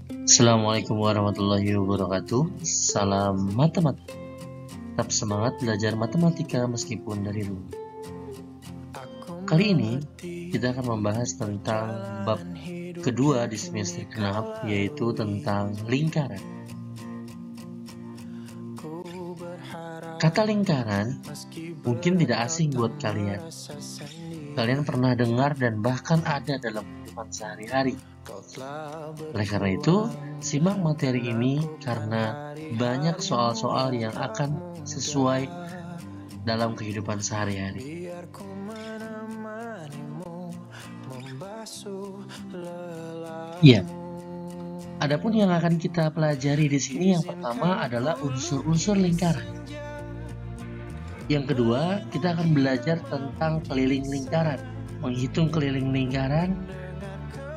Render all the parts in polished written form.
Assalamualaikum warahmatullahi wabarakatuh. Salam matematika. Tetap semangat belajar matematika meskipun dari rumah. Kali ini kita akan membahas tentang bab kedua di semester genap, yaitu tentang lingkaran. Kata lingkaran mungkin tidak asing buat kalian. Kalian pernah dengar dan bahkan ada dalam kehidupan sehari-hari. Oleh karena itu, simak materi ini karena banyak soal-soal yang akan sesuai dalam kehidupan sehari-hari. Ya, adapun yang akan kita pelajari di sini yang pertama adalah unsur-unsur lingkaran. Yang kedua, kita akan belajar tentang keliling lingkaran, menghitung keliling lingkaran.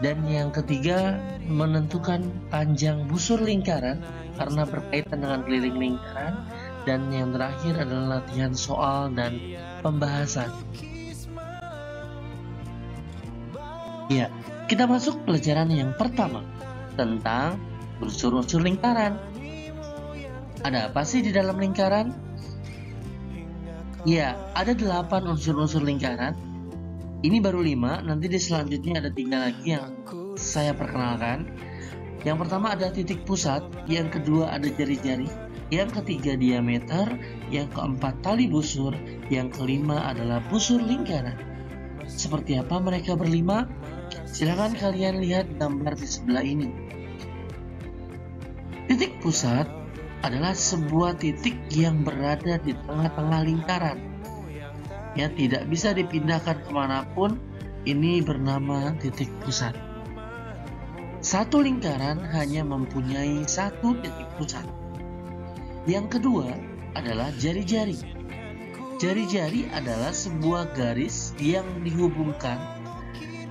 Dan yang ketiga, menentukan panjang busur lingkaran karena berkaitan dengan keliling lingkaran. Dan yang terakhir adalah latihan soal dan pembahasan. Ya, kita masuk pelajaran yang pertama tentang unsur-unsur lingkaran. Ada apa sih di dalam lingkaran? Ya, ada 8 unsur-unsur lingkaran. Ini baru 5, nanti di selanjutnya ada 3 lagi yang saya perkenalkan. Yang pertama ada titik pusat, yang kedua ada jari-jari, yang ketiga diameter, yang keempat tali busur, yang kelima adalah busur lingkaran. Seperti apa mereka berlima? Silakan kalian lihat gambar di sebelah ini. Titik pusat adalah sebuah titik yang berada di tengah-tengah lingkaran. Ya, tidak bisa dipindahkan kemanapun. Ini bernama titik pusat. Satu lingkaran hanya mempunyai satu titik pusat. Yang kedua adalah jari-jari. Jari-jari adalah sebuah garis yang dihubungkan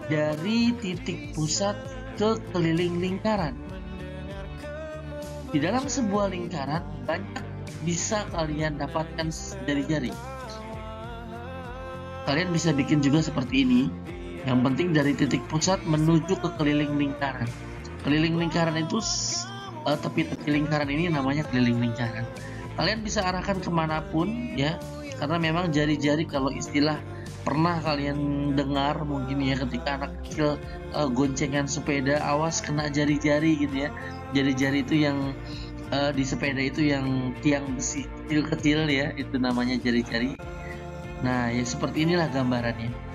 dari titik pusat ke keliling lingkaran. Di dalam sebuah lingkaran banyak bisa kalian dapatkan jari-jari. Kalian bisa bikin juga seperti ini. Yang penting dari titik pusat menuju ke keliling lingkaran. Keliling lingkaran itu, tepi-tepi lingkaran ini namanya keliling lingkaran. Kalian bisa arahkan kemanapun ya, karena memang jari-jari kalau istilah pernah kalian dengar mungkin ya, ketika anak kecil goncengan sepeda, awas kena jari-jari gitu ya. Jari-jari itu yang di sepeda itu yang tiang besi kecil-kecil ya, itu namanya jari-jari. Nah, ya seperti inilah gambarannya.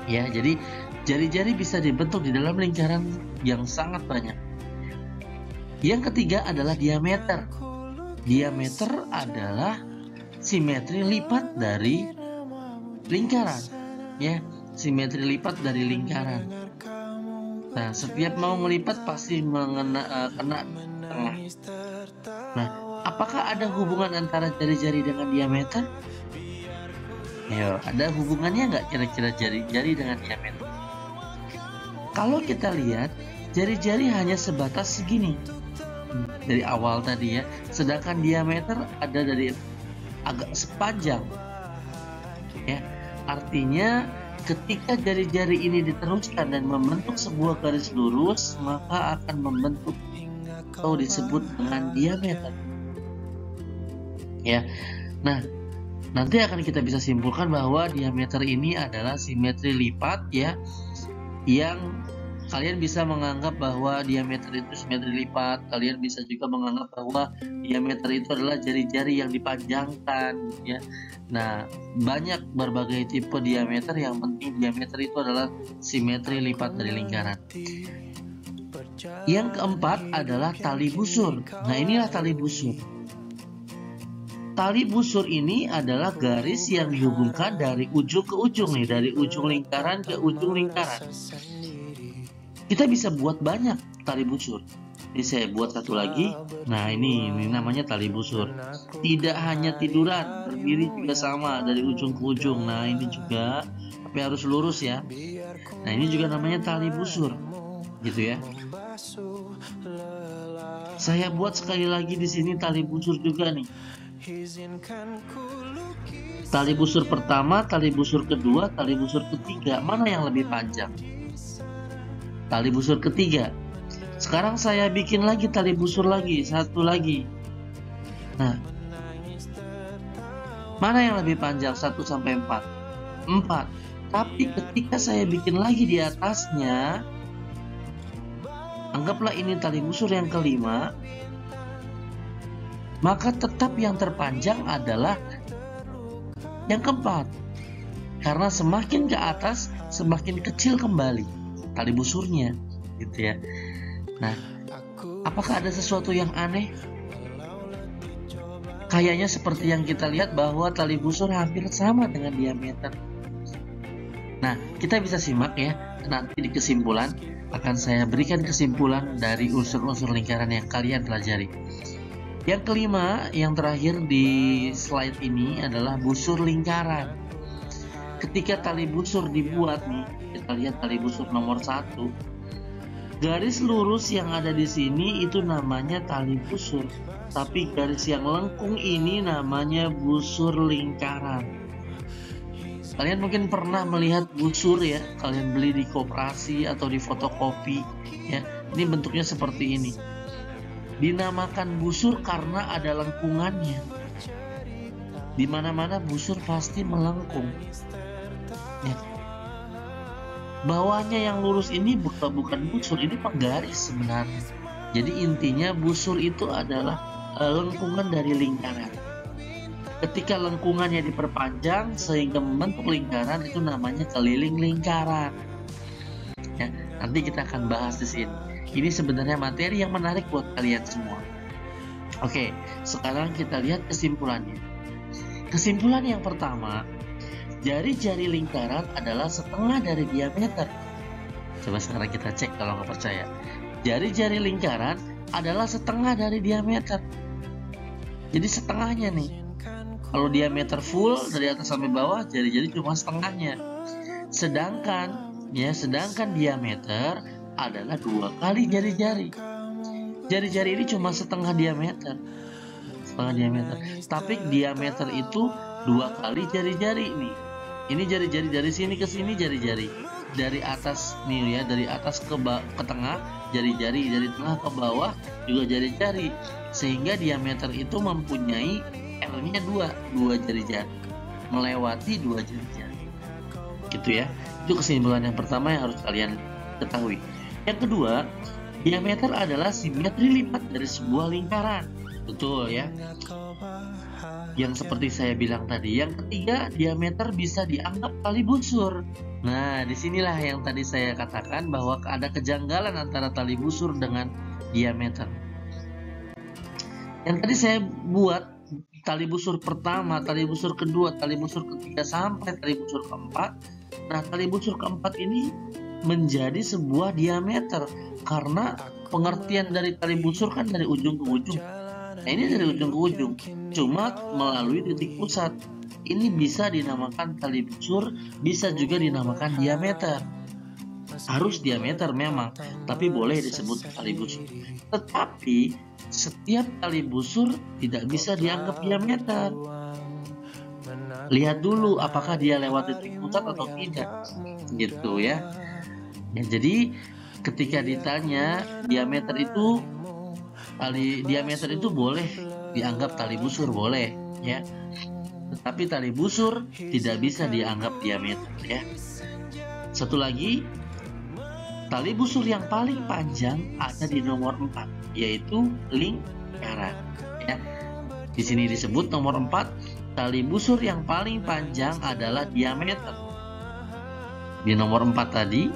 Ya, jadi jari-jari bisa dibentuk di dalam lingkaran yang sangat banyak. Yang ketiga adalah diameter. Diameter adalah simetri lipat dari lingkaran. Ya, simetri lipat dari lingkaran. Nah, setiap mau melipat pasti kena tengah. Nah, apakah ada hubungan antara jari-jari dengan diameter? Ya, ada hubungannya nggak kira-kira jari-jari dengan diameter? Kalau kita lihat, jari-jari hanya sebatas segini dari awal tadi ya, sedangkan diameter ada dari agak sepanjang. Ya, artinya ketika jari-jari ini diteruskan dan membentuk sebuah garis lurus, maka akan membentuk atau disebut dengan diameter. Ya, nah. Nanti akan kita bisa simpulkan bahwa diameter ini adalah simetri lipat ya, yang kalian bisa menganggap bahwa diameter itu simetri lipat. Kalian bisa juga menganggap bahwa diameter itu adalah jari-jari yang dipanjangkan ya. Nah, banyak berbagai tipe diameter, yang penting diameter itu adalah simetri lipat dari lingkaran. Yang keempat adalah tali busur. Nah, inilah tali busur. Tali busur ini adalah garis yang dihubungkan dari ujung ke ujung nih, dari ujung lingkaran ke ujung lingkaran. Kita bisa buat banyak tali busur. Ini saya buat satu lagi. Nah, ini namanya tali busur. Tidak hanya tiduran, berdiri juga sama dari ujung ke ujung. Nah, ini juga, tapi harus lurus ya. Nah, ini juga namanya tali busur, gitu ya. Saya buat sekali lagi di sini tali busur juga nih. Tali busur pertama, tali busur kedua, tali busur ketiga. Mana yang lebih panjang? Tali busur ketiga. Sekarang saya bikin lagi tali busur lagi, satu lagi. Nah, mana yang lebih panjang, 1 sampai 4? 4. Tapi ketika saya bikin lagi di atasnya, anggaplah ini tali busur yang kelima, maka tetap yang terpanjang adalah yang keempat. Karena semakin ke atas, semakin kecil kembali tali busurnya, gitu ya. Nah, apakah ada sesuatu yang aneh? Kayaknya seperti yang kita lihat bahwa tali busur hampir sama dengan diameter. Nah, kita bisa simak ya, nanti di kesimpulan akan saya berikan kesimpulan dari unsur-unsur lingkaran yang kalian pelajari. Yang kelima, yang terakhir di slide ini adalah busur lingkaran. Ketika tali busur dibuat nih, kita lihat tali busur nomor 1. Garis lurus yang ada di sini itu namanya tali busur, tapi garis yang lengkung ini namanya busur lingkaran. Kalian mungkin pernah melihat busur ya, kalian beli di koperasi atau di fotokopi ya. Ini bentuknya seperti ini. Dinamakan busur karena ada lengkungannya. Di mana-mana busur pasti melengkung. Ya. Bawahnya yang lurus ini bukan busur, ini penggaris sebenarnya. Jadi intinya busur itu adalah lengkungan dari lingkaran. Ketika lengkungannya diperpanjang sehingga membentuk lingkaran, itu namanya keliling lingkaran. Ya, nanti kita akan bahas di sini. Ini sebenarnya materi yang menarik buat kalian semua. Oke, sekarang kita lihat kesimpulannya. Kesimpulan yang pertama, jari-jari lingkaran adalah setengah dari diameter. Coba sekarang kita cek kalau nggak percaya. Jari-jari lingkaran adalah setengah dari diameter. Jadi setengahnya nih. Kalau diameter full dari atas sampai bawah, jari-jari cuma setengahnya. Sedangkan diameter adalah 2 kali jari-jari. Jari-jari ini cuma setengah diameter. Tapi diameter itu 2 kali jari-jari nih. Ini jari-jari dari sini ke sini jari-jari. Dari atas nih ya, dari atas ke tengah jari-jari, dari tengah ke bawah juga jari-jari. Sehingga diameter itu mempunyai L-nya 2 jari-jari. Melewati 2 jari-jari. Gitu ya. Itu kesimpulan yang pertama yang harus kalian ketahui. Yang kedua, diameter adalah simetri lipat dari sebuah lingkaran. Betul ya. Yang seperti saya bilang tadi. Yang ketiga, diameter bisa dianggap tali busur. Nah, disinilah yang tadi saya katakan bahwa ada kejanggalan antara tali busur dengan diameter. Yang tadi saya buat tali busur pertama, tali busur kedua, tali busur ketiga sampai tali busur keempat. Nah, tali busur keempat ini menjadi sebuah diameter karena pengertian dari tali busur kan dari ujung ke ujung. Nah, ini dari ujung ke ujung, cuma melalui titik pusat. Ini bisa dinamakan tali busur, bisa juga dinamakan diameter. Harus diameter memang, tapi boleh disebut tali busur. Tetapi setiap tali busur tidak bisa dianggap diameter. Lihat dulu apakah dia lewat titik pusat atau tidak, gitu ya. Ya, jadi ketika ditanya diameter itu boleh dianggap tali busur, boleh ya. Tetapi tali busur tidak bisa dianggap diameter ya. Satu lagi, tali busur yang paling panjang ada di nomor 4, yaitu lingkaran ya. Di sini disebut nomor 4, tali busur yang paling panjang adalah diameter. Di nomor 4 tadi,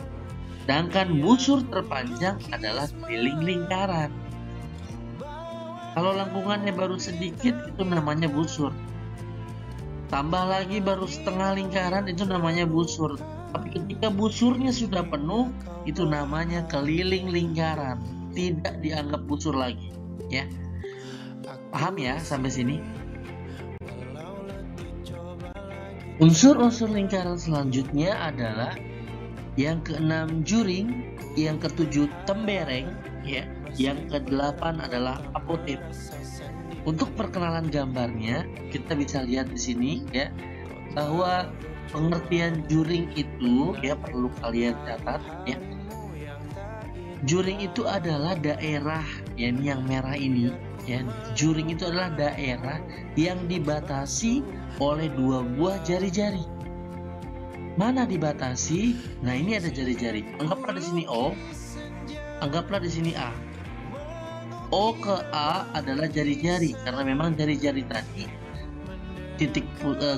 sedangkan busur terpanjang adalah keliling lingkaran. Kalau lengkungannya baru sedikit, itu namanya busur. Tambah lagi baru setengah lingkaran, itu namanya busur. Tapi ketika busurnya sudah penuh, itu namanya keliling lingkaran. Tidak dianggap busur lagi ya. Paham ya sampai sini? Unsur-unsur lingkaran selanjutnya adalah yang ke-6 juring, yang ke-7 tembereng ya, yang ke-8 adalah apotip. Untuk perkenalan gambarnya, kita bisa lihat di sini ya, bahwa pengertian juring itu ya perlu kalian catat ya. Juring itu adalah daerah, ya ini yang merah ini, ya. Juring itu adalah daerah yang dibatasi oleh dua buah jari-jari. Mana dibatasi? Nah, ini ada jari-jari. Anggaplah di sini O, anggaplah di sini A. O ke A adalah jari-jari karena memang jari-jari tadi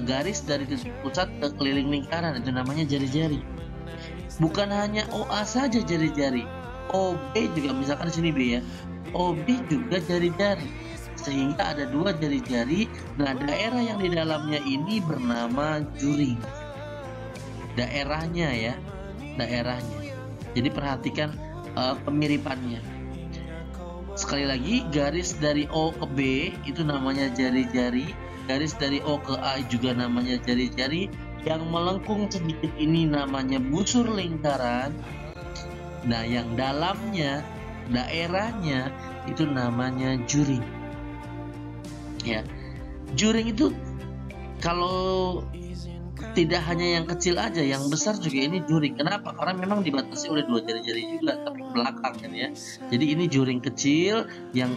garis dari titik pusat ke keliling lingkaran, itu namanya jari-jari. Bukan hanya OA saja jari-jari, OB juga, misalkan di sini B ya, OB juga jari-jari, sehingga ada dua jari-jari. Nah, daerah yang di dalamnya ini bernama juring. Daerahnya ya, daerahnya. Jadi perhatikan kemiripannya. Sekali lagi, garis dari O ke B itu namanya jari-jari, garis dari O ke A juga namanya jari-jari, yang melengkung sedikit ini namanya busur lingkaran. Nah, yang dalamnya, daerahnya itu namanya juring. Ya, juring itu kalau tidak hanya yang kecil aja, yang besar juga ini juring. Kenapa? Karena memang dibatasi oleh dua jari-jari juga, tapi ke belakang kan ya. Jadi ini juring kecil, yang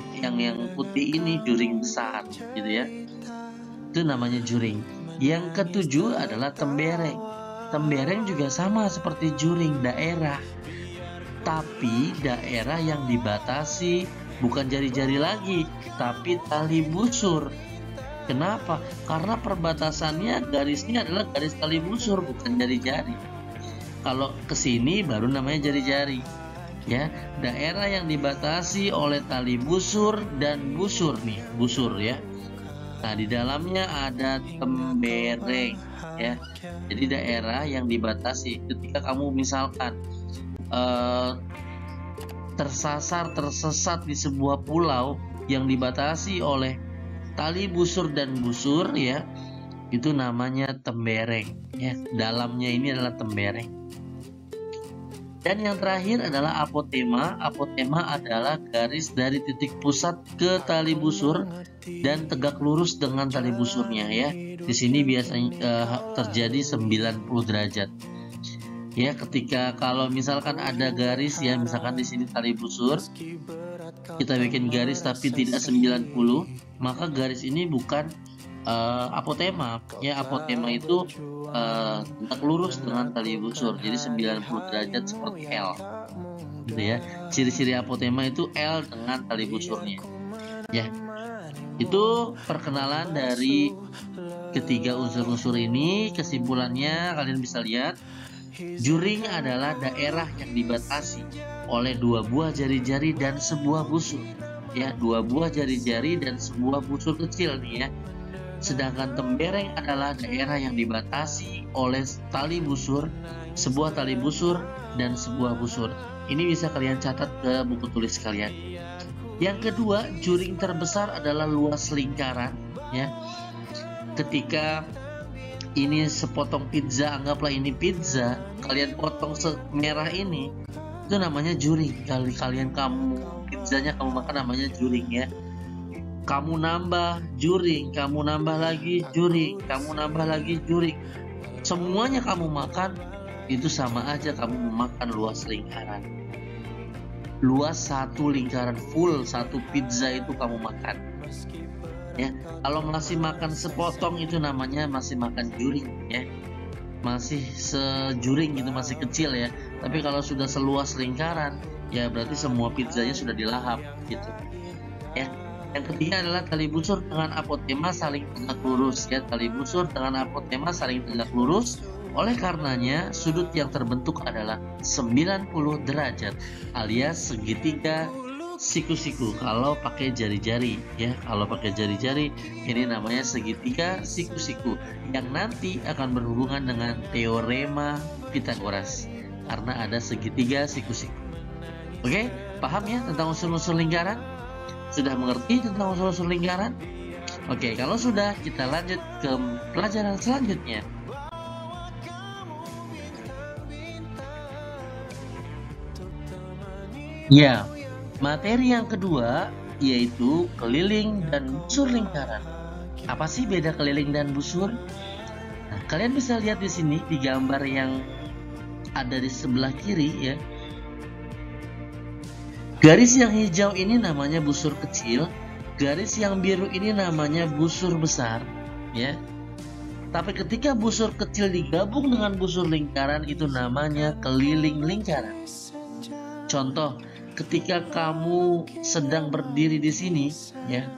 putih ini juring besar, gitu ya. Itu namanya juring. Yang ketujuh adalah tembereng. Tembereng juga sama seperti juring, daerah. Tapi daerah yang dibatasi bukan jari-jari lagi, tapi tali busur. Kenapa? Karena perbatasannya garisnya adalah garis tali busur, bukan jari-jari. Kalau ke sini baru namanya jari-jari. Ya, daerah yang dibatasi oleh tali busur dan busur nih, busur ya. Nah, di dalamnya ada tembereng ya. Jadi daerah yang dibatasi ketika kamu misalkan tersesat di sebuah pulau yang dibatasi oleh tali busur dan busur ya, itu namanya tembereng ya. Dalamnya ini adalah tembereng. Dan yang terakhir adalah apotema. Apotema adalah garis dari titik pusat ke tali busur dan tegak lurus dengan tali busurnya ya. Di sini biasanya terjadi 90 derajat. Ya, ketika kalau misalkan ada garis ya, misalkan di sini tali busur, kita bikin garis tapi tidak 90, maka garis ini bukan apotema ya. Apotema itu tegak lurus dengan tali busur, jadi 90 derajat seperti L gitu ya. Ciri-ciri apotema itu L dengan tali busurnya ya. Itu perkenalan dari ketiga unsur-unsur ini. Kesimpulannya kalian bisa lihat, juring adalah daerah yang dibatasi oleh dua buah jari-jari dan sebuah busur ya, dua buah jari-jari dan sebuah busur kecil nih ya. Sedangkan tembereng adalah daerah yang dibatasi oleh tali busur, sebuah tali busur dan sebuah busur. Ini bisa kalian catat ke buku tulis kalian. Yang kedua, juring terbesar adalah luas lingkaran ya. Ketika ini sepotong pizza, anggaplah ini pizza, kalian potong semerah ini, itu namanya juring. Kamu pizzanya kamu makan namanya juring ya. Kamu nambah juring, kamu nambah lagi juring, kamu nambah lagi juring, semuanya kamu makan, itu sama aja kamu memakan luas lingkaran. Luas satu lingkaran full, satu pizza itu kamu makan ya. Kalau masih makan sepotong itu namanya masih makan juring ya, masih sejuring gitu, masih kecil ya. Tapi kalau sudah seluas lingkaran ya berarti semua pizzanya sudah dilahap gitu ya. Yang ketiga adalah tali busur dengan apotema saling tegak lurus ya. Tali busur dengan apotema saling tegak lurus, oleh karenanya sudut yang terbentuk adalah 90 derajat alias segitiga siku-siku kalau pakai jari-jari ya. Kalau pakai jari-jari ini namanya segitiga siku-siku, yang nanti akan berhubungan dengan teorema Pythagoras karena ada segitiga siku-siku. Oke, paham ya tentang unsur-unsur lingkaran? Sudah mengerti tentang unsur-unsur lingkaran? Oke, kalau sudah, kita lanjut ke pelajaran selanjutnya. Ya, materi yang kedua yaitu keliling dan busur lingkaran. Apa sih beda keliling dan busur? Nah, kalian bisa lihat di sini di gambar yang ada di sebelah kiri ya. Garis yang hijau ini namanya busur kecil, garis yang biru ini namanya busur besar, ya. Tapi ketika busur kecil digabung dengan busur lingkaran itu namanya keliling lingkaran. Contoh, ketika kamu sedang berdiri di sini, ya,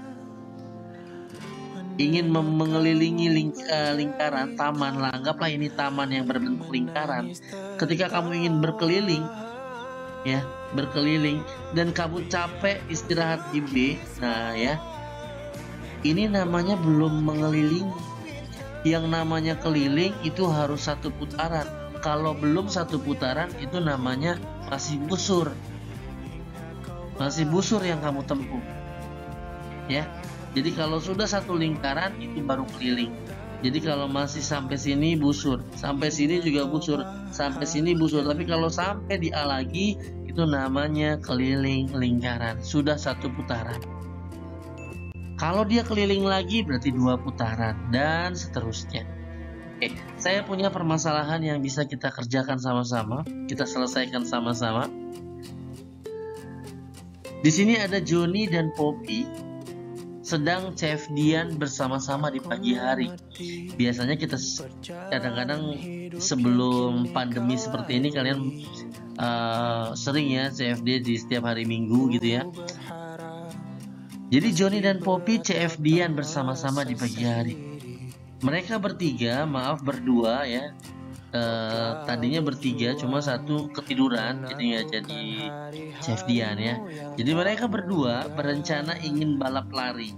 ingin mengelilingi lingkaran taman, anggaplah ini taman yang berbentuk lingkaran. Ketika kamu ingin berkeliling, ya, berkeliling dan kamu capek istirahat di B, nah ya, ini namanya belum mengelilingi. Yang namanya keliling itu harus satu putaran. Kalau belum satu putaran itu namanya masih busur. Masih busur yang kamu tempuh. Ya. Jadi kalau sudah satu lingkaran itu baru keliling. Jadi kalau masih sampai sini busur, sampai sini juga busur, sampai sini busur. Tapi kalau sampai di A lagi itu namanya keliling lingkaran. Sudah satu putaran. Kalau dia keliling lagi berarti 2 putaran dan seterusnya. Oke, saya punya permasalahan yang bisa kita kerjakan sama-sama, kita selesaikan sama-sama. Di sini ada Joni dan Poppy sedang CFD-an bersama-sama di pagi hari. Biasanya kita kadang-kadang sebelum pandemi seperti ini kalian sering ya CFD di setiap hari Minggu gitu ya. Jadi Joni dan Poppy CFD-an bersama-sama di pagi hari. Mereka bertiga, maaf berdua ya. Tadinya bertiga, cuma satu ketiduran, jadi nggak jadi CFD-an ya. Jadi mereka berdua berencana ingin balap lari,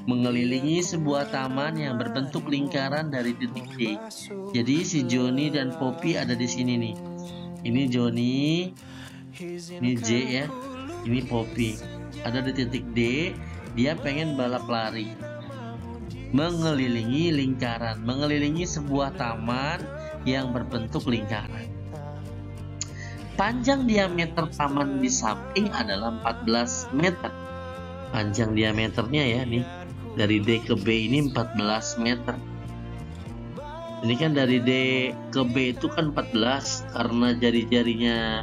mengelilingi sebuah taman yang berbentuk lingkaran dari titik D. Jadi si Joni dan Poppy ada di sini nih. Ini Joni, ini J ya, ini Poppy. Ada di titik D, dia pengen balap lari, mengelilingi lingkaran, mengelilingi sebuah taman yang berbentuk lingkaran. Panjang diameter taman di samping adalah 14 meter. Panjang diameternya ya nih, dari D ke B ini 14 meter. Ini kan dari D ke B itu kan 14, karena jari-jarinya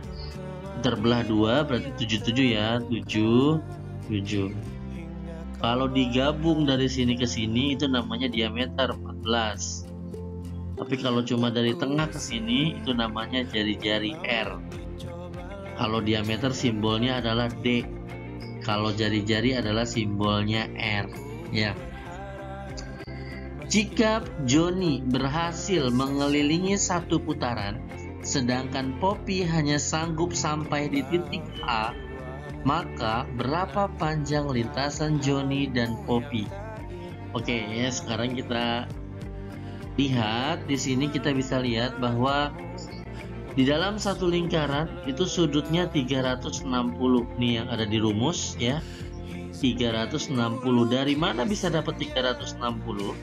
terbelah 2 berarti 77 ya, 7. Kalau digabung dari sini ke sini itu namanya diameter 14. Tapi kalau cuma dari tengah ke sini itu namanya jari-jari R. Kalau diameter simbolnya adalah D. Kalau jari-jari adalah simbolnya R, ya. Jika Joni berhasil mengelilingi satu putaran, sedangkan Poppy hanya sanggup sampai di titik A, maka berapa panjang lintasan Joni dan Poppy? Oke ya, sekarang kita lihat di sini, kita bisa lihat bahwa di dalam satu lingkaran itu sudutnya 360. Nih yang ada di rumus ya, 360. Dari mana bisa dapat 360?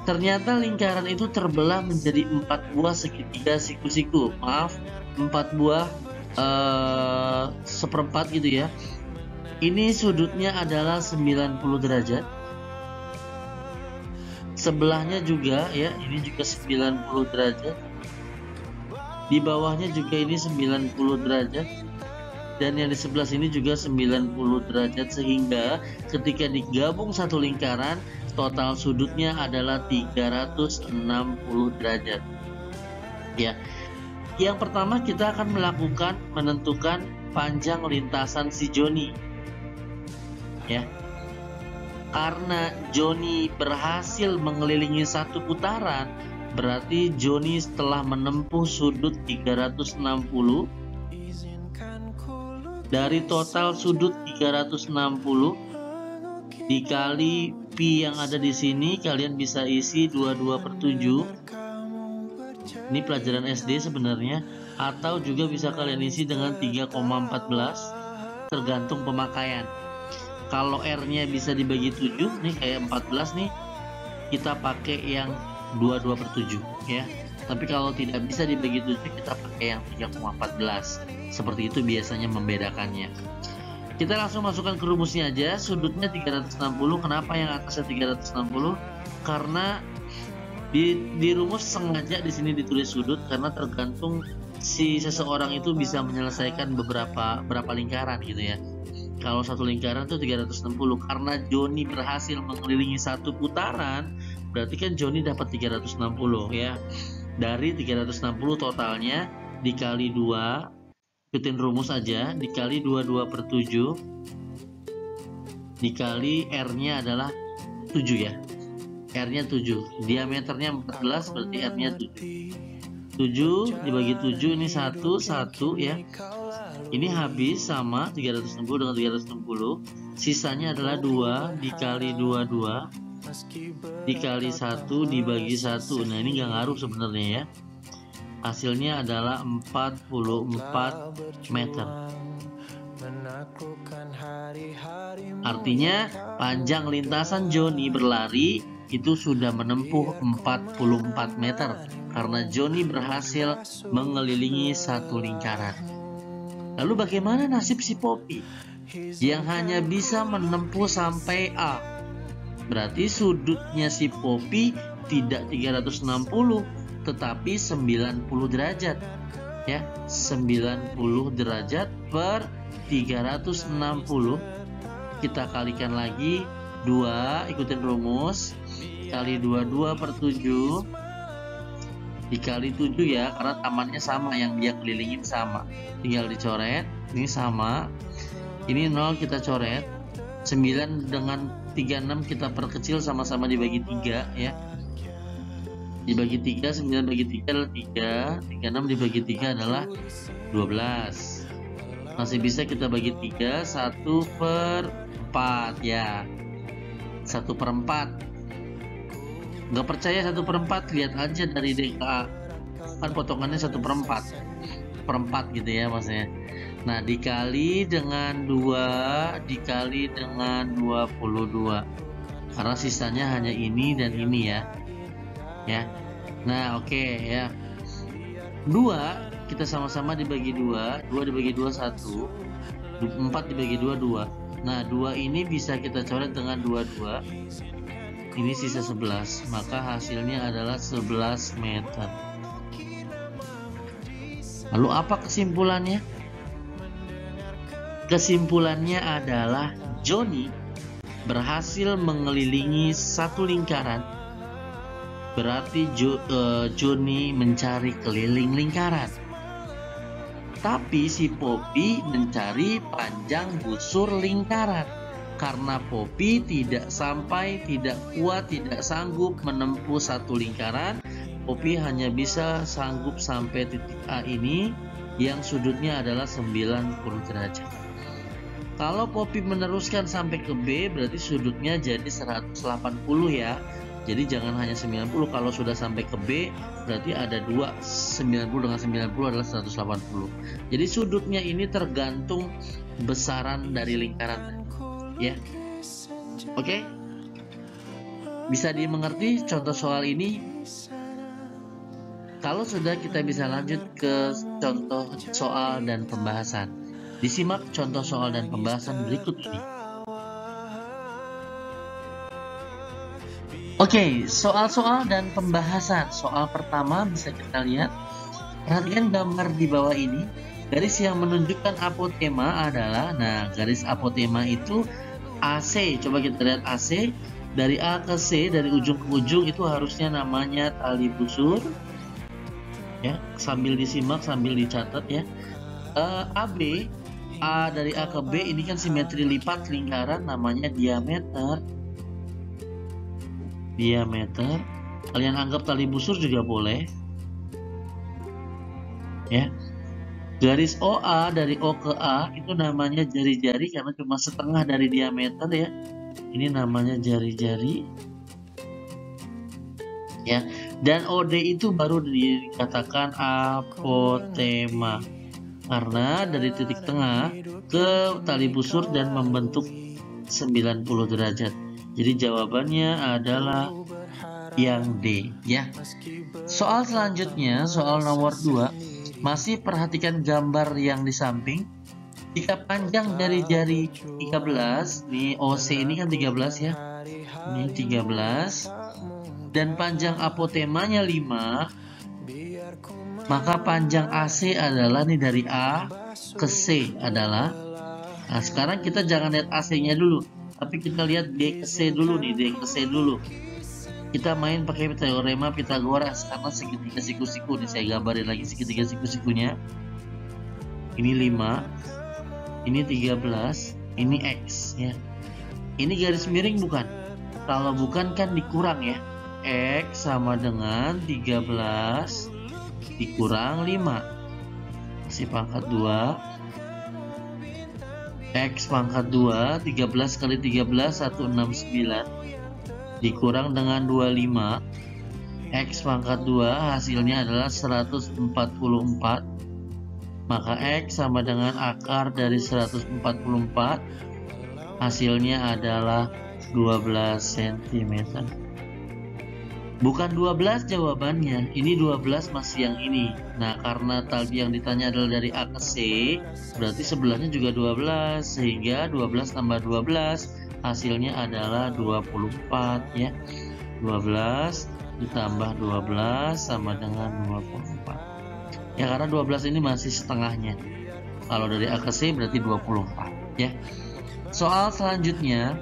Ternyata lingkaran itu terbelah menjadi 4 buah segitiga siku-siku. Maaf, 4 buah seperempat gitu ya. Ini sudutnya adalah 90 derajat. Sebelahnya juga ya, ini juga 90 derajat. Di bawahnya juga ini 90 derajat. Dan yang di sebelah sini juga 90 derajat, sehingga ketika digabung satu lingkaran total sudutnya adalah 360 derajat. Ya. Yang pertama kita akan menentukan panjang lintasan si Joni. Ya. Karena Joni berhasil mengelilingi satu putaran, berarti Joni setelah menempuh sudut 360 dari total sudut 360 dikali pi yang ada di sini, kalian bisa isi 22/7. Ini pelajaran SD sebenarnya, atau juga bisa kalian isi dengan 3,14, tergantung pemakaian. Kalau R-nya bisa dibagi 7 nih, kayak 14 nih, kita pakai yang 22/7 ya. Tapi kalau tidak bisa dibagi 7, kita pakai yang 3,14. Seperti itu biasanya membedakannya. Kita langsung masukkan ke rumusnya aja. Sudutnya 360. Kenapa yang atasnya 360? Karena Di rumus sengaja di sini ditulis sudut karena tergantung si seseorang itu bisa menyelesaikan berapa lingkaran gitu ya. Kalau satu lingkaran itu 360, karena Joni berhasil mengelilingi satu putaran, berarti kan Joni dapat 360 ya. Dari 360 totalnya dikali 2, ikutin rumus aja, dikali 22/7 dikali R-nya adalah 7 ya. R-nya 7, diameternya 14, berarti R-nya 7. 7 dibagi 7 ini 1 ya. Ini habis sama 360 dengan 360. Sisanya adalah 2 dikali 22 dikali 1 dibagi 1. Nah, ini nggak ngaruh sebenarnya ya. Hasilnya adalah 44 meter. Artinya panjang lintasan Joni berlari itu sudah menempuh 44 meter karena Joni berhasil mengelilingi satu lingkaran. Lalu bagaimana nasib si Poppy yang hanya bisa menempuh sampai A? Berarti sudutnya si Poppy tidak 360 tetapi 90 derajat ya. 90 derajat per 360 kita kalikan lagi 2, ikutin rumus, kali 22/7 dikali 7 ya, karena tamannya sama, yang dia kelilingin sama, tinggal dicoret. Ini sama, ini 0 kita coret, 9 dengan 36 kita perkecil, sama-sama dibagi 3 ya, dibagi 3, 9 bagi 3 adalah 3, 36 dibagi 3 adalah 12. Masih bisa kita bagi 3, 1/4 ya, 1/4. Nggak percaya 1/4, lihat aja dari DKA, kan potongannya 1/4 gitu ya maksudnya. Nah, dikali dengan 2 dikali dengan 22, karena sisanya hanya ini dan ini ya. Nah, oke ya. 2 kita sama-sama dibagi 2 dibagi 2 1, 4 dibagi 2 2. Nah, 2 ini bisa kita coret dengan 22. Ini sisa 11, maka hasilnya adalah 11 meter. Lalu apa kesimpulannya? Kesimpulannya adalah Joni berhasil mengelilingi satu lingkaran. Berarti Joni mencari keliling lingkaran. Tapi si Poppy mencari panjang busur lingkaran. Karena Poppy tidak kuat, tidak sanggup menempuh satu lingkaran, Poppy hanya bisa sanggup sampai titik A ini yang sudutnya adalah 90 derajat. Kalau Poppy meneruskan sampai ke B, berarti sudutnya jadi 180 ya. Jadi jangan hanya 90, kalau sudah sampai ke B berarti ada 2, 90 dengan 90 adalah 180. Jadi sudutnya ini tergantung besaran dari lingkaran ya. Oke, bisa dimengerti contoh soal ini? Kalau sudah, kita bisa lanjut ke contoh soal dan pembahasan. Disimak contoh soal dan pembahasan berikut ini. Oke, soal-soal dan pembahasan. Soal pertama bisa kita lihat, perhatikan gambar di bawah ini. Garis yang menunjukkan apotema adalah, nah, garis apotema itu AC. Coba kita lihat AC dari A ke C, dari ujung ke ujung itu harusnya namanya tali busur ya, sambil disimak sambil dicatat ya. AB, A dari A ke B ini kan simetri lipat lingkaran, namanya diameter. Kalian anggap tali busur juga boleh ya. Garis OA dari O ke A itu namanya jari-jari karena cuma setengah dari diameter ya. Ini namanya jari-jari ya. Dan OD itu baru dikatakan apotema karena dari titik tengah ke tali busur dan membentuk 90 derajat. Jadi jawabannya adalah yang D ya. Soal selanjutnya, soal nomor 2. Masih perhatikan gambar yang di samping. Jika panjang dari jari 13, nih OC ini kan 13 ya. Ini 13. dan panjang apotemanya 5, maka panjang AC adalah nih dari A ke C adalah, nah sekarang kita jangan lihat AC-nya dulu, tapi kita lihat D ke C dulu nih, D ke C dulu. Kita main pakai teorema Pythagoras karena segitiga siku-siku nih, saya gambarin lagi segitiga siku-sikunya. Ini 5, ini 13, ini X ya. Ini garis miring bukan? Kalau bukan kan dikurang ya. X sama dengan 13 dikurang 5. Kasih pangkat 2. X pangkat 2, 13 kali 13, 169. Dikurang dengan 25. X pangkat 2 hasilnya adalah 144. Maka X sama dengan akar dari 144. Hasilnya adalah 12 cm. Bukan 12 jawabannya, ini 12 masih yang ini. Nah karena tadi yang ditanya adalah dari A ke C, berarti sebelahnya juga 12, sehingga 12 tambah 12 hasilnya adalah 24 ya. 12 ditambah 12 sama dengan 24 ya, karena 12 ini masih setengahnya. Kalau dari A ke C berarti 24 ya. Soal selanjutnya,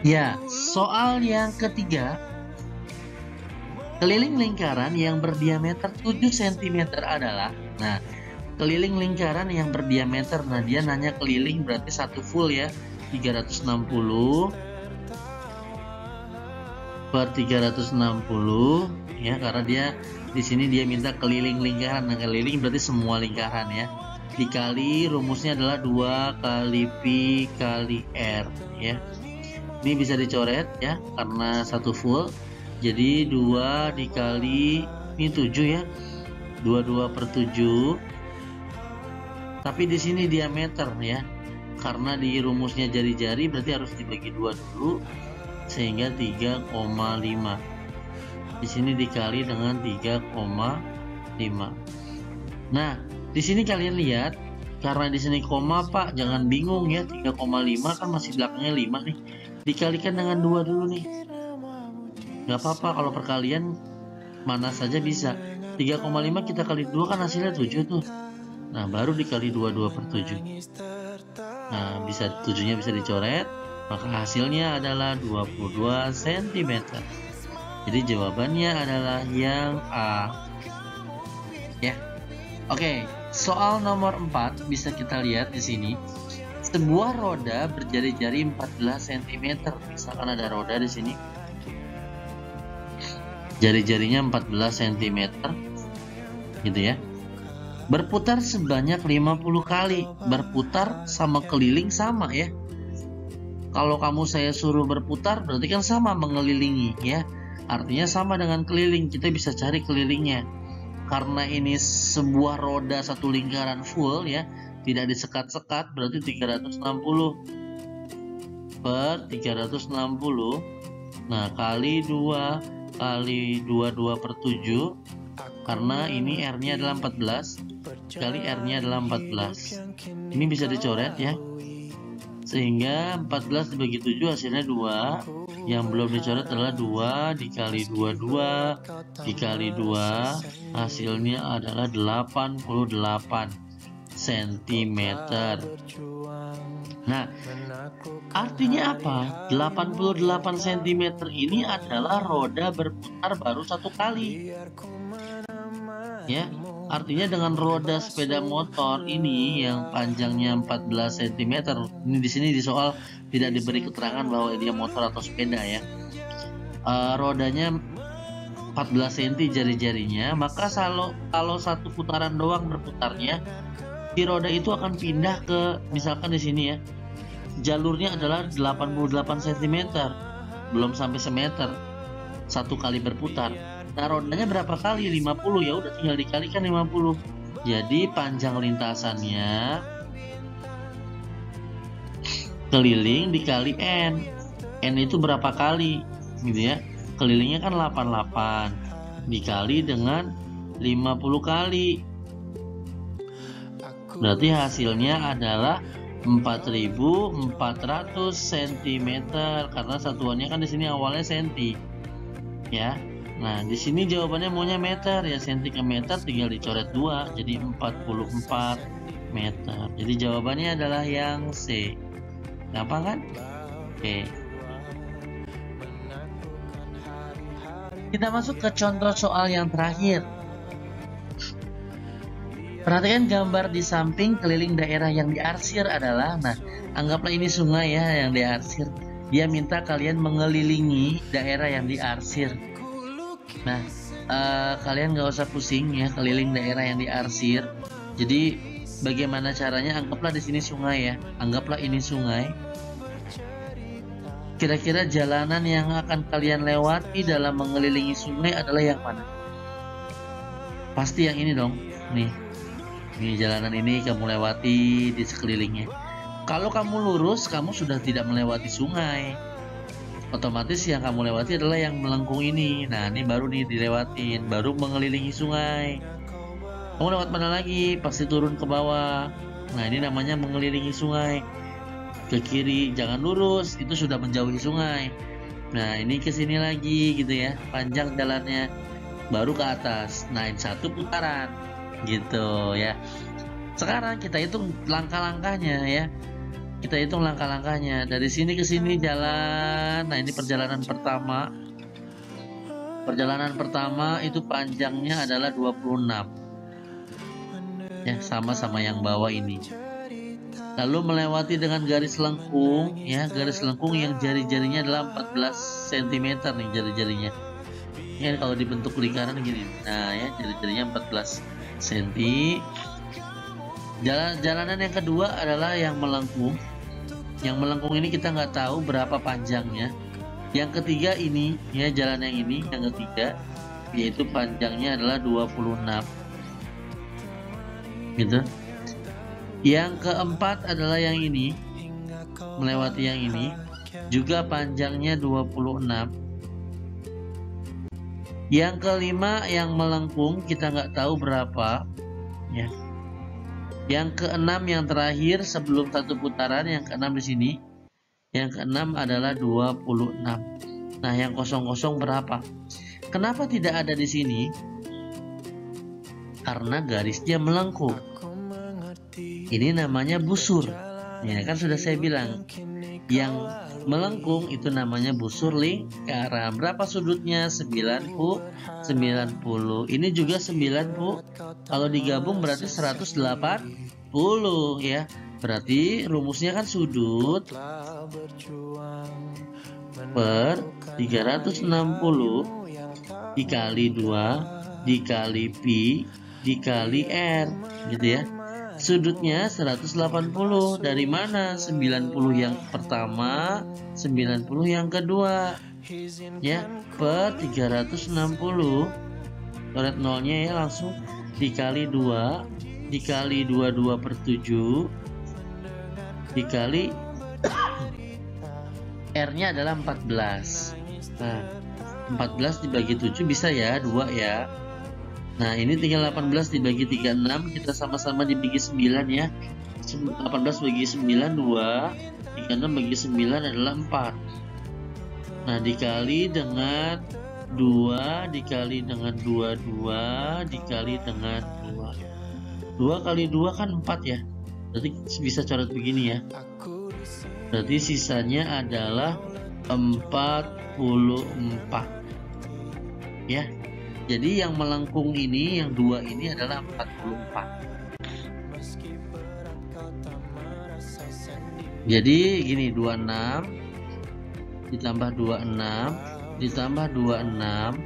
ya, soal yang ketiga. Keliling lingkaran yang berdiameter 7 cm adalah, nah keliling lingkaran yang berdiameter, nah dia nanya keliling berarti satu full ya, 360 per 360 ya, karena dia di sini dia minta keliling lingkaran. Nah keliling berarti semua lingkaran ya, dikali rumusnya adalah 2 kali Pi kali R ya. Ini bisa dicoret ya karena satu full, jadi 2 dikali ini 7 ya, 22 per 7. Tapi di sini diameter ya, karena di rumusnya jari-jari berarti harus dibagi 2 dulu, sehingga 3,5. Di sini dikali dengan 3,5. Nah, di sini kalian lihat, karena di sini koma Pak, jangan bingung ya, 3,5 kan masih belakangnya 5 nih. Dikalikan dengan 2 dulu nih. Gak apa-apa kalau perkalian mana saja bisa. 3,5 kita kali 2 kan hasilnya 7 tuh. Nah baru dikali 22 per 7. Nah bisa 7-nya bisa dicoret, maka hasilnya adalah 22 cm. Jadi jawabannya adalah yang A ya. Oke, soal nomor 4 bisa kita lihat di sini. Sebuah roda berjari-jari 14 cm. Misalkan ada roda di sini, jari-jarinya 14 cm gitu ya. Berputar sebanyak 50 kali. Berputar sama keliling sama ya. Kalau kamu saya suruh berputar berarti kan sama mengelilingi ya. Artinya sama dengan keliling, kita bisa cari kelilingnya. Karena ini sebuah roda satu lingkaran full ya, tidak disekat-sekat, berarti 360 per 360. Nah kali 2 kali 22 per 7. Karena ini R-nya adalah 14 kali R-nya adalah 14. Ini bisa dicoret ya. Sehingga 14 dibagi 7 hasilnya 2. Yang belum dicoret adalah 2 dikali 22 dikali 2 hasilnya adalah 88 cm. Nah, artinya apa? 88 cm ini adalah roda berputar baru satu kali. Ya, artinya dengan roda sepeda motor ini yang panjangnya 14 cm, ini di sini di soal tidak diberi keterangan bahwa dia motor atau sepeda ya. Rodanya 14 cm jari-jarinya, maka kalau satu putaran doang berputarnya, si roda itu akan pindah ke, misalkan di sini ya, jalurnya adalah 88 cm, belum sampai semeter satu kali berputar. Nah rodanya berapa kali? 50, ya udah tinggal dikalikan 50. Jadi panjang lintasannya keliling dikali N. N itu berapa kali gitu ya? Kelilingnya kan 88 dikali dengan 50 kali. Berarti hasilnya adalah 4.400 cm karena satuannya kan di sini awalnya senti ya. Nah di sini jawabannya maunya meter ya, senti ke meter tinggal dicoret 2 jadi 44 meter. Jadi jawabannya adalah yang C. Gampang kan? Oke. Kita masuk ke contoh soal yang terakhir. Perhatikan gambar di samping keliling daerah yang diarsir adalah, nah anggaplah ini sungai ya yang diarsir. Dia minta kalian mengelilingi daerah yang diarsir. Nah kalian nggak usah pusing ya keliling daerah yang diarsir. Jadi bagaimana caranya? Anggaplah di sini sungai ya. Anggaplah ini sungai. Kira-kira jalanan yang akan kalian lewati dalam mengelilingi sungai adalah yang mana? Pasti yang ini dong. Nih jalanan ini kamu lewati di sekelilingnya. Kalau kamu lurus, kamu sudah tidak melewati sungai. Otomatis yang kamu lewati adalah yang melengkung ini. Nah, ini baru nih dilewatin, baru mengelilingi sungai. Kamu lewat mana lagi? Pasti turun ke bawah. Nah, ini namanya mengelilingi sungai. Ke kiri, jangan lurus, itu sudah menjauhi sungai. Nah, ini ke sini lagi gitu ya. Panjang jalannya. Baru ke atas. Nah, ini satu putaran. Gitu ya. Sekarang kita hitung langkah-langkahnya ya. Kita hitung langkah-langkahnya. Dari sini ke sini jalan. Nah, ini perjalanan pertama. Perjalanan pertama itu panjangnya adalah 26. Ya, sama-sama yang bawah ini. Lalu melewati dengan garis lengkung ya, garis lengkung yang jari-jarinya adalah 14 cm nih jari-jarinya. Ya, kalau dibentuk lingkaran gini. Nah, ya jari-jarinya 14 cm. Jalanan yang kedua adalah yang melengkung. Yang melengkung ini kita nggak tahu berapa panjangnya. Yang ketiga ini ya, jalan yang ini yang ketiga, yaitu panjangnya adalah 26 gitu. Yang keempat adalah yang ini, melewati yang ini juga panjangnya 26. Yang kelima yang melengkung kita nggak tahu berapa ya. Yang keenam yang terakhir sebelum satu putaran, yang keenam di sini. Yang keenam adalah 26. Nah, yang kosong-kosong berapa? Kenapa tidak ada di sini? Karena garisnya melengkung. Ini namanya busur. Ya kan sudah saya bilang. Yang melengkung itu namanya busur lingkaran. Berapa sudutnya? 90. Ini juga 90. Kalau digabung berarti 180 ya. Berarti rumusnya kan sudut per 360 dikali 2 dikali pi dikali r gitu ya. Sudutnya 180. Dari mana? 90 yang pertama, 90 yang kedua ya, per 360. Coret nolnya ya, langsung dikali 2 dikali 22 per 7 dikali R nya adalah 14. Nah 14 dibagi 7 bisa ya 2 ya. Nah ini tinggal 18 dibagi 36, kita sama-sama dibagi 9 ya. 18 bagi 9 2, 36 bagi 9 adalah 4. Nah dikali dengan 2 dikali dengan 22 dikali dengan 2. 2 kali 2 kan 4 ya. Berarti bisa coret begini ya. Berarti sisanya adalah 44 ya. Jadi yang melengkung ini, yang 2 ini adalah 44. Jadi gini, 26 ditambah 26 ditambah 26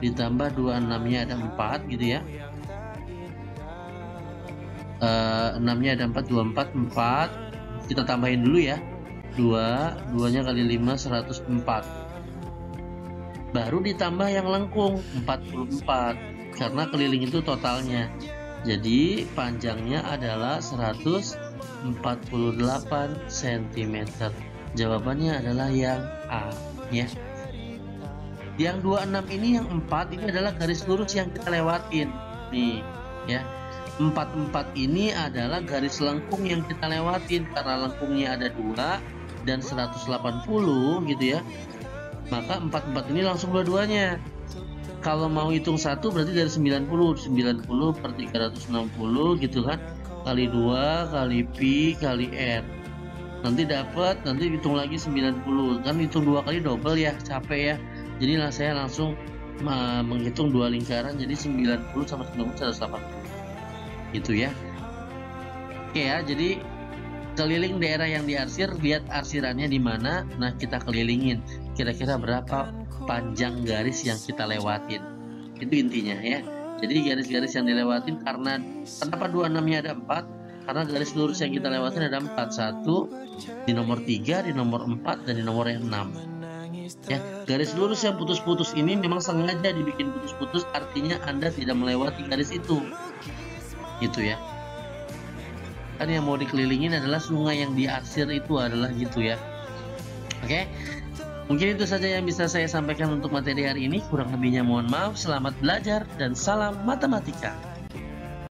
ditambah 26 nya ada 4 gitu ya. 6 nya ada 4, 24 4. Kita tambahin dulu ya. 2 nya kali 5 104. Baru ditambah yang lengkung 44 karena keliling itu totalnya. Jadi panjangnya adalah 148 cm. Jawabannya adalah yang A ya. Yang 26 ini, yang 4 ini adalah garis lurus yang kita lewatin nih ya. 44 ini adalah garis lengkung yang kita lewatin karena lengkungnya ada 2 dan 180 gitu ya. Maka 44 ini langsung dua-duanya. Kalau mau hitung satu berarti dari 90 per 360 gitu kan, kali 2 kali pi kali r. Nanti dapat, nanti hitung lagi 90. Kan hitung 2 kali double ya, capek ya. Jadi saya langsung menghitung 2 lingkaran, jadi 90 sama 90 180. Gitu ya. Oke ya, jadi keliling daerah yang diarsir, lihat arsirannya di mana. Nah, kita kelilingin kira-kira berapa panjang garis yang kita lewatin. Itu intinya ya. Jadi garis-garis yang dilewatin, karena kenapa 26-nya ada 4? Karena garis lurus yang kita lewatin ada 4. 1 di nomor 3, di nomor 4, dan di nomor yang 6. Ya, garis lurus yang putus-putus ini memang sengaja dibikin putus-putus, artinya Anda tidak melewati garis itu. Gitu ya. Kan yang mau dikelilingin adalah sungai yang diarsir itu adalah gitu ya. Oke. Mungkin itu saja yang bisa saya sampaikan untuk materi hari ini. Kurang lebihnya mohon maaf. Selamat belajar dan salam matematika.